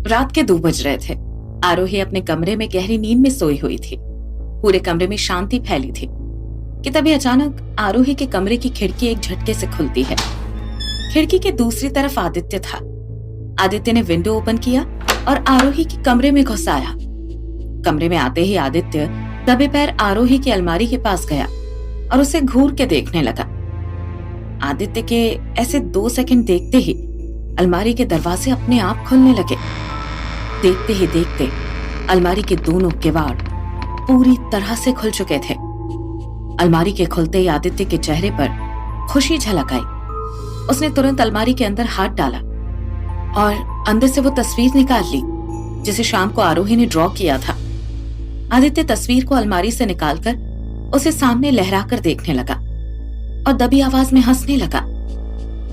रात के 2 बज रहे थे। आरोही अपने कमरे में गहरी नींद में सोई हुई थी। पूरे कमरे में शांति फैली थी कि तभी अचानक आरोही के कमरे की खिड़की एक झटके से खुलती है। खिड़की के दूसरी तरफ आदित्य था। आदित्य ने विंडो ओपन किया और आरोही के कमरे में घुस आया। कमरे में आते ही आदित्य दबे पैर आरोही की अलमारी के पास गया और उसे घूर के देखने लगा। आदित्य के ऐसे 2 सेकंड देखते ही अलमारी के दरवाजे अपने आप खुलने लगे। देखते ही देखते अलमारी के दोनों किवाड़ पूरी तरह से खुल चुके थे। अलमारी के खुलते ही आदित्य के चेहरे पर खुशी झलक आई। उसने तुरंत अलमारी के अंदर हाथ डाला और अंदर से वो तस्वीर निकाल ली जिसे शाम को आरोही ने ड्रॉ किया था। आदित्य तस्वीर को अलमारी से निकालकर उसे सामने लहराकर देखने लगा और दबी आवाज में हंसने लगा।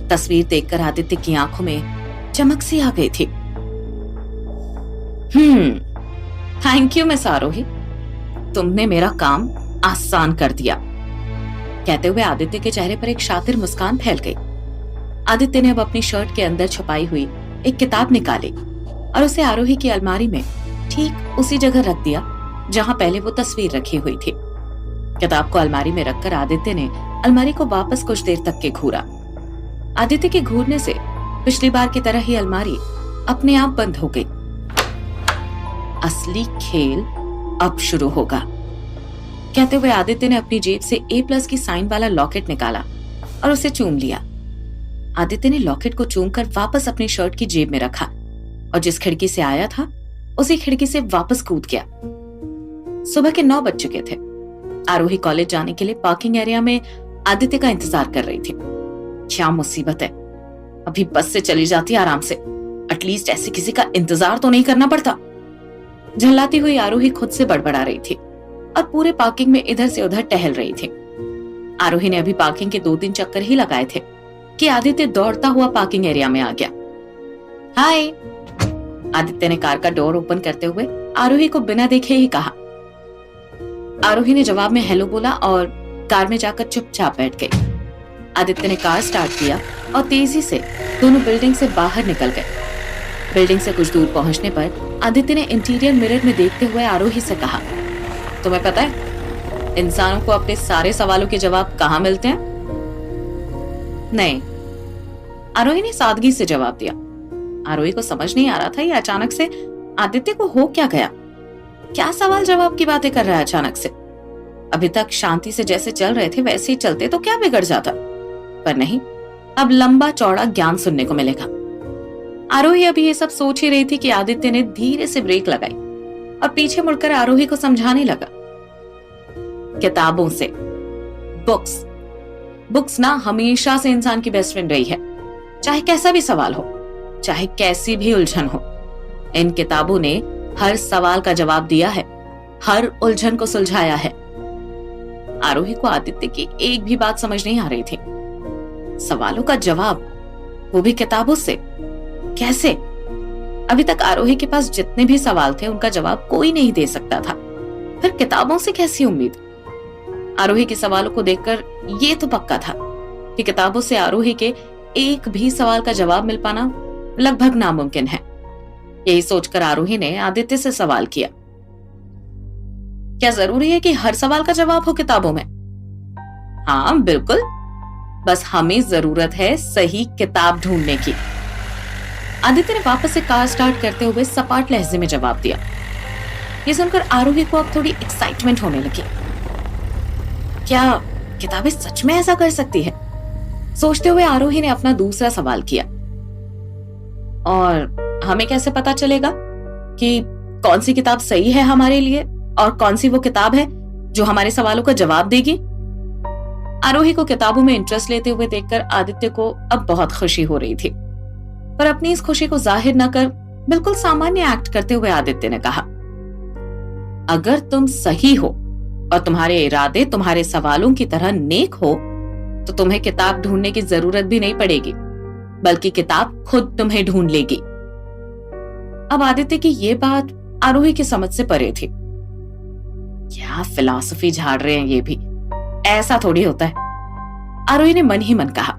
तस्वीर देखकर आदित्य की आंखों में चमक सी आ गई थी। थैंक यू मिस आरोही, तुमने मेरा काम आसान कर दिया। कहते हुए आदित्य के चेहरे पर एक शातिर मुस्कान फैल गई। आदित्य ने अब अपनी शर्ट के अंदर छुपाई हुई एक किताब निकाली और उसे आरोही की अलमारी में ठीक उसी जगह रख दिया जहां पहले वो तस्वीर रखी हुई थी। किताब को अलमारी में रखकर आदित्य ने अलमारी को वापस कुछ देर तक के घूरा। आदित्य के घूरने से पिछली बार की तरह ही अलमारी अपने आप बंद हो गई। असली खेल अब शुरू होगा। कहते हुए आदित्य ने अपनी जेब से A+ की साइन वाला लॉकेट निकाला और उसे चूम लिया। आदित्य ने लॉकेट को चूमकर वापस अपनी शर्ट की जेब में रखा और जिस खिड़की से आया था उसी खिड़की से वापस कूद गया। सुबह के 9 बज चुके थे। आरोही कॉलेज जाने के लिए पार्किंग एरिया में आदित्य का इंतजार कर रही थी। क्या मुसीबत है, अभी बस से चली जाती आराम से, एटलीस्ट ऐसे किसी का इंतजार तो नहीं करना पड़ता। झल्लाती हुई आरोही खुद से बड़बड़ा रही थी और पूरे पार्किंग में इधर से उधर टहल रही थी। आरोही ने अभी पार्किंग के 2-3 चक्कर ही लगाए थे कि आदित्य दौड़ता हुआ पार्किंग एरिया में आ गया। हाय, आदित्य ने कार का डोर ओपन करते हुए आरोही को बिना देखे ही कहा। आरोही ने जवाब में हेलो बोला और कार में जाकर चुपचाप बैठ गई। आदित्य ने कार स्टार्ट किया और तेजी से दोनों बिल्डिंग से बाहर निकल गए। बिल्डिंग से कुछ दूर पहुंचने पर आदित्य ने इंटीरियर मिरर में देखते हुए आरोही से कहा, तुम्हें पता है इंसानों को अपने सारे सवालों के जवाब कहाँ मिलते हैं? नहीं, आरोही ने सादगी से जवाब दिया। आरोही को समझ नहीं आ रहा था ये अचानक से आदित्य को हो क्या गया। क्या सवाल जवाब की बातें कर रहा है अचानक से? अभी तक शांति से जैसे चल रहे थे वैसे ही चलते तो क्या बिगड़ जाता, पर नहीं, अब लंबा चौड़ा ज्ञान सुनने को मिलेगा। आरोही अभी ये सब सोच ही रही थी कि आदित्य ने धीरे से ब्रेक लगाई और पीछे मुड़कर आरोही को समझाने लगा, किताबों से, बुक्स ना हमेशा से इंसान की बेस्ट फ्रेंड रही है। चाहे कैसा भी सवाल हो, चाहे कैसी भी उलझन हो, इन किताबों ने हर सवाल का जवाब दिया है, हर उलझन को सुलझाया है। आरोही को आदित्य की एक भी बात समझ नहीं आ रही थी। सवालों का जवाब, वो भी किताबों से, कैसे? अभी तक आरोही के पास जितने भी सवाल थे उनका जवाब कोई नहीं दे सकता था, फिर किताबों से कैसी उम्मीद? आरोही के सवालों को देखकर ये तो पक्का था कि किताबों से आरोही के एक भी सवाल का जवाब मिल पाना लगभग नामुमकिन है। यही सोचकर आरोही ने आदित्य से सवाल किया, क्या जरूरी है कि हर सवाल का जवाब हो किताबों में? हाँ बिल्कुल, बस हमें जरूरत है सही किताब ढूंढने की। आदित्य ने वापस से कार स्टार्ट करते हुए सपाट लहजे में जवाब दिया। ये सुनकर आरोही को अब थोड़ी एक्साइटमेंट होने लगी। क्या किताबें सच में ऐसा कर सकती है? सोचते हुए आरोही ने अपना दूसरा सवाल किया, और हमें कैसे पता चलेगा कि कौन सी किताब सही है हमारे लिए और कौन सी वो किताब है जो हमारे सवालों का जवाब देगी? आरोही को किताबों में इंटरेस्ट लेते हुए देखकर आदित्य को अब बहुत खुशी हो रही थी, पर अपनी इस खुशी को जाहिर न कर बिल्कुल सामान्य एक्ट करते हुए आदित्य ने कहा, अगर तुम सही हो और तुम्हारे इरादे तुम्हारे सवालों की तरह नेक हो तो तुम्हें किताब ढूंढने की जरूरत भी नहीं पड़ेगी, बल्कि किताब खुद तुम्हें ढूंढ लेगी। अब आदित्य की ये बात आरोही की समझ से परे थी। क्या फिलॉसफी झाड़ रहे हैं ये भी, ऐसा थोड़ी होता है। आरोही ने मन ही मन कहा,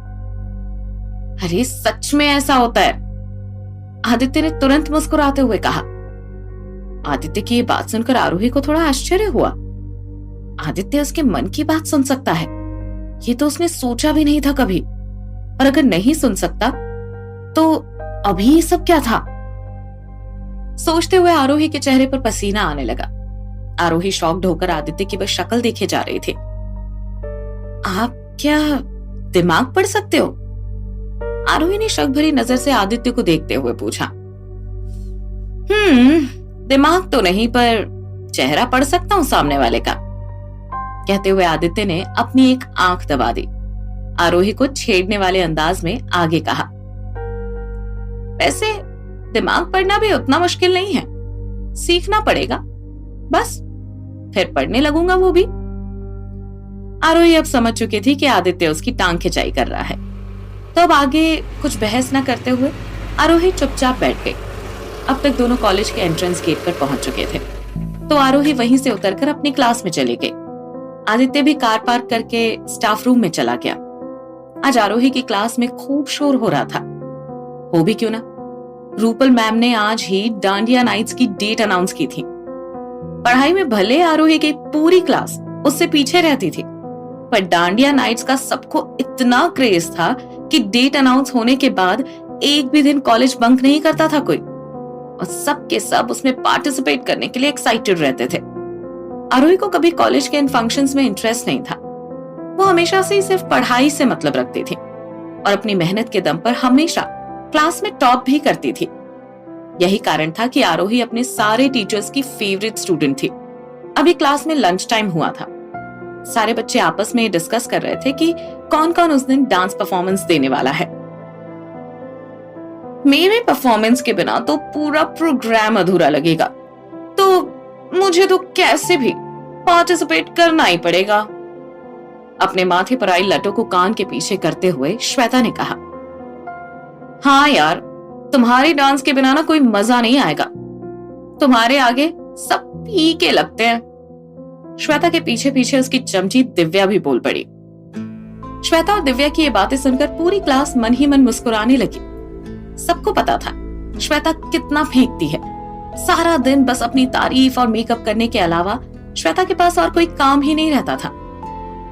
अरे सच में ऐसा होता है। आदित्य ने तुरंत मुस्कुराते हुए कहा। आदित्य की ये बात सुनकर आरोही को थोड़ा आश्चर्य हुआ। आदित्य उसके मन की बात सुन सकता है, ये तो उसने सोचा भी नहीं था कभी। और अगर नहीं सुन सकता तो अभी ये सब क्या था? सोचते हुए आरोही के चेहरे पर पसीना आने लगा। आरोही शॉक्ड होकर आदित्य की बस शक्ल देखे जा रही थी। आप क्या दिमाग पढ़ सकते हो? आरोही ने शक भरी नजर से आदित्य को देखते हुए पूछा। दिमाग तो नहीं, पर चेहरा पढ़ सकता हूं सामने वाले का, कहते हुए आदित्य ने अपनी एक आंख दबा दी। आरोही को छेड़ने वाले अंदाज में आगे कहा, वैसे दिमाग पढ़ना भी उतना मुश्किल नहीं है, सीखना पड़ेगा बस, फिर पढ़ने लगूंगा वो भी। आरोही अब समझ चुकी थी कि आदित्य उसकी टांग खिंचाई कर रहा है, तो अब आगे कुछ बहस न करते हुए आरोही चुपचाप बैठ गई। अब तक दोनों कॉलेज के एंट्रेंस गेट पर पहुंच चुके थे, तो आरोही वहीं से उतरकर अपनी क्लास में चली गई। आदित्य भी कार पार्क करके स्टाफ रूम में चला गया। आज आरोही की क्लास में खूब शोर हो रहा था। हो भी क्यों ना, रूपल मैम ने आज ही डांडिया नाइट्स की डेट अनाउंस की थी। पढ़ाई में भले आरोही की पूरी क्लास उससे पीछे रहती थी, पर डांडिया नाइट्स का सबको इतना क्रेज था कि डेट अनाउंस होने के बाद एक भी दिन कॉलेज बंक नहीं करता था कोई, और सब के सब उसमें पार्टिसिपेट करने के लिए एक्साइटेड रहते थे। आरोही को कभी कॉलेज के इन फंक्शंस में इंटरेस्ट नहीं था। वो हमेशा से ही सिर्फ पढ़ाई से मतलब रखती थी और अपनी मेहनत के दम पर हमेशा क्लास में टॉप भी करती थी। यही कारण था कि आरोही अपने सारे टीचर्स की फेवरेट स्टूडेंट थी। अभी क्लास में लंच टाइम हुआ था। सारे बच्चे आपस में डिस्कस कर रहे थे कि कौन कौन उस दिन डांस परफॉर्मेंस देने वाला है। मेरे परफॉर्मेंस के बिना तो पूरा प्रोग्राम अधूरा लगेगा, तो मुझे तो कैसे भी पार्टिसिपेट करना ही पड़ेगा। अपने माथे पर आई लटों को कान के पीछे करते हुए श्वेता ने कहा, हाँ यार, तुम्हारी डांस के बिना ना कोई मजा नहीं आएगा, तुम्हारे आगे सब फीके लगते हैं। श्वेता के पीछे पीछे उसकी चमची दिव्या भी बोल पड़ी। श्वेता और दिव्या की ये बातें सुनकर पूरी क्लास मन ही मन मुस्कुराने लगी। सबको पता था श्वेता कितना फेंकती है। सारा दिन बस अपनी तारीफ और मेकअप करने के अलावा श्वेता के पास और कोई काम ही नहीं रहता था।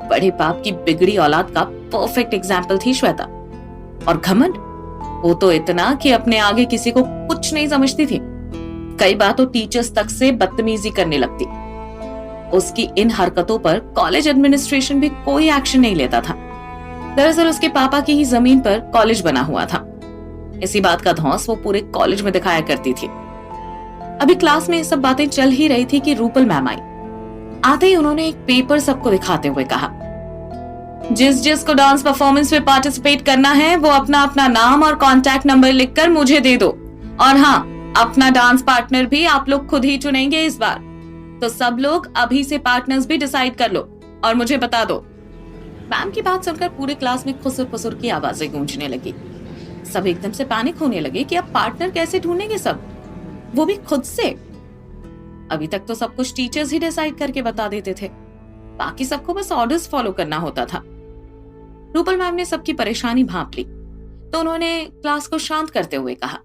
बड़े बाप की बिगड़ी औलाद का परफेक्ट एग्जाम्पल थी श्वेता। और घमंड, वो तो इतना कि अपने आगे किसी को कुछ नहीं समझती थी। कई बार तो टीचर्स तक से बदतमीजी करने लगती। उसकी इन हरकतों पर कॉलेज एडमिनिस्ट्रेशन भी कोई एक्शन नहीं लेता था। दरअसल उसके पापा की ही जमीन पर कॉलेज बना हुआ था। इसी बात का धौंस वो पूरे कॉलेज में दिखाया करती थी। अभी क्लास में ये सब बातें चल ही रही थी कि रूपल मैम आई। आते ही उन्होंने एक पेपर सबको दिखाते हुए कहा, जिस जिसको डांस परफॉर्मेंस में पार्टिसिपेट करना है वो अपना अपना नाम और कॉन्टैक्ट नंबर लिखकर मुझे दे दो। और हाँ, अपना डांस पार्टनर भी आप लोग खुद ही चुनेंगे इस बार, तो सब लोग अभी से पार्टनर्स भी डिसाइड कर लो और मुझे बता दो। मैम की बात सुनकर पूरे क्लास में खुसुर फुसुर की आवाजें गूंजने लगी। सब एकदम से पैनिक होने लगे कि अब पार्टनर कैसे ढूंढेंगे सब, वो भी खुद से। अभी तक तो सब कुछ टीचर्स ही डिसाइड करके बता देते थे, बाकी सबको बस ऑर्डर्स फॉलो करना होता था। रूपल मैम ने सबकी परेशानी भांप ली, तो उन्होंने क्लास को शांत करते हुए कहा,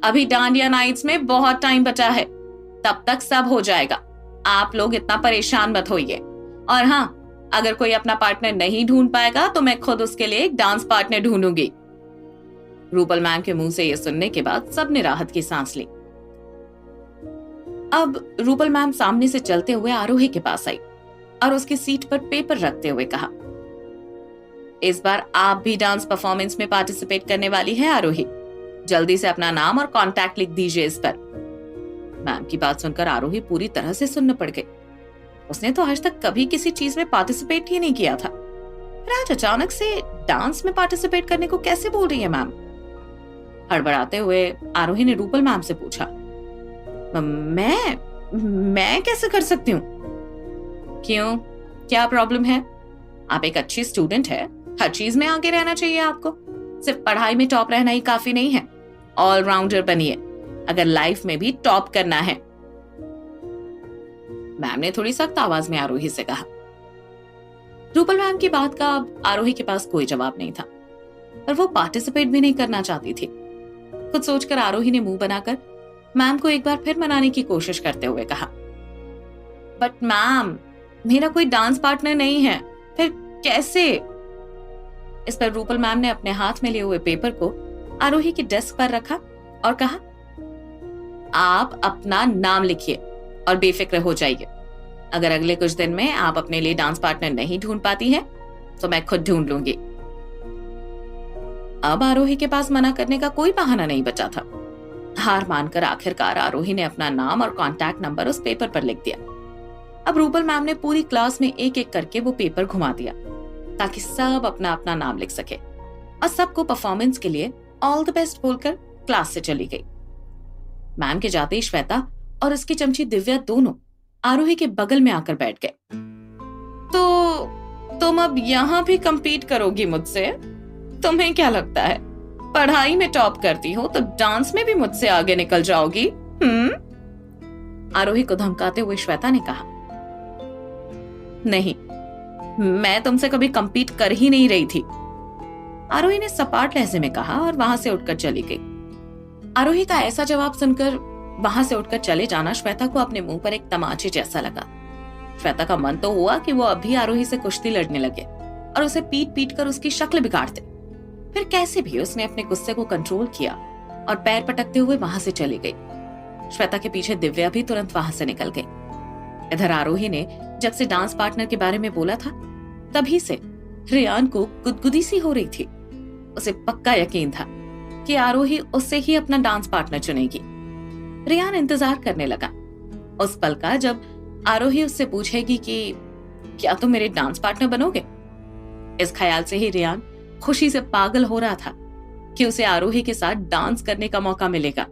अभी डांडिया नाइट्स में बहुत टाइम बचा है, तब तक सब हो जाएगा। आप लोग इतना परेशान मत होइए। और हाँ, अगर कोई अपना पार्टनर नहीं ढूंढ पाएगा तो मैं खुद उसके लिए एक डांस पार्टनर ढूंढूंगी। रूपल मैम के मुंह से यह सुनने के बाद सबने राहत की सांस ली। अब रूपल मैम सामने से चलते हुए आरोही के पास आई और उसकी सीट पर पेपर रखते हुए कहा, इस बार आप भी डांस परफॉर्मेंस में पार्टिसिपेट करने वाली है आरोही। जल्दी से अपना नाम और कॉन्टैक्ट लिख दीजिए इस पर। मैम की बात सुनकर आरोही पूरी तरह से सुन्न पड़ गई। उसने तो आज तक कभी किसी चीज में पार्टिसिपेट ही नहीं किया था, फिर आज अचानक से डांस में पार्टिसिपेट करने को कैसे बोल रही है मैम। हड़बड़ाते हुए आरोही ने रूपल मैम से पूछा, मैं कैसे कर सकती हूँ? क्यों, क्या प्रॉब्लम है? आप एक अच्छी स्टूडेंट है, हर चीज में आगे रहना चाहिए आपको। सिर्फ पढ़ाई में टॉप रहना ही काफी नहीं है, ऑलराउंडर बनिए अगर लाइफ में भी टॉप करना है। मैम ने थोड़ी सख्त आवाज में आरोही से कहा। रूपल मैम की बात का अब आरोही के पास कोई जवाब नहीं था, पर वो पार्टिसिपेट भी नहीं करना चाहती थी। कुछ सोचकर आरोही ने मुंह बनाकर मैम को एक बार फिर मनाने की कोशिश करते हुए कहा, बट मैम, मेरा कोई डांस पार्टनर नहीं है, फिर कैसे? इस पर रूपल मैम ने अपने हाथ में लिए हुए पेपर को आरोही की डेस्क पर रखा और कहा, आप अपना नाम लिखिए और बेफिक्र हो जाइए। अगर अगले कुछ दिन में आप अपने लिए डांस पार्टनर नहीं ढूंढ पाती हैं, तो मैं खुद ढूंढ लूंगी। अब आरोही के पास मना करने का कोई बहाना नहीं बचा था। हार मानकर आखिरकार आरोही ने अपना नाम और कॉन्टैक्ट नंबर उस पेपर पर लिख दिया। अब रूपल मैम ने पूरी क्लास में एक एक करके वो पेपर घुमा दिया ताकि सब अपना अपना नाम लिख सके और सबको परफॉर्मेंस के लिए ऑल द बेस्ट बोलकर क्लास से चली गई। मैम के जाते ही श्वेता और उसकी चमची दिव्या दोनों आरोही के बगल में आकर बैठ गए। तो तुम अब यहाँ भी compete करोगी मुझसे? तुम्हें क्या लगता है, पढ़ाई में टॉप करती हो तो डांस में भी मुझसे आगे निकल जाओगी? आरोही को धमकाते हुए श्वेता ने कहा, नहीं, मैं तुमसे कभी compete कर ही नहीं रही थी। आरोही ने सपाट लहजे में कहा और वहां से उठकर चली गई। आरोही का ऐसा जवाब सुनकर वहां से उठकर चले जाना श्वेता को अपने मुंह पर एक तमाचे जैसा लगा। श्वेता का मन तो हुआ कि वो अभी आरोही से कुश्ती लड़ने लगे और उसे पीट पीट कर उसकी शक्ल बिगाड़ते। फिर कैसे भी उसने अपने गुस्से को कंट्रोल किया और पैर पटकते हुए वहां से चली गई। श्वेता के पीछे दिव्या भी तुरंत वहां से निकल गई। इधर आरोही ने जब से डांस पार्टनर के बारे में बोला था, तभी से रेयान को गुदगुदी सी हो रही थी। उसे पक्का यकीन था कि आरोही उससे ही अपना डांस पार्टनर चुनेगी। रेयान इंतजार करने लगा उस पल का जब आरोही उससे पूछेगी कि क्या तुम मेरे डांस पार्टनर बनोगे। इस ख्याल से ही रेयान खुशी से पागल हो रहा था कि उसे आरोही के साथ डांस करने का मौका मिलेगा।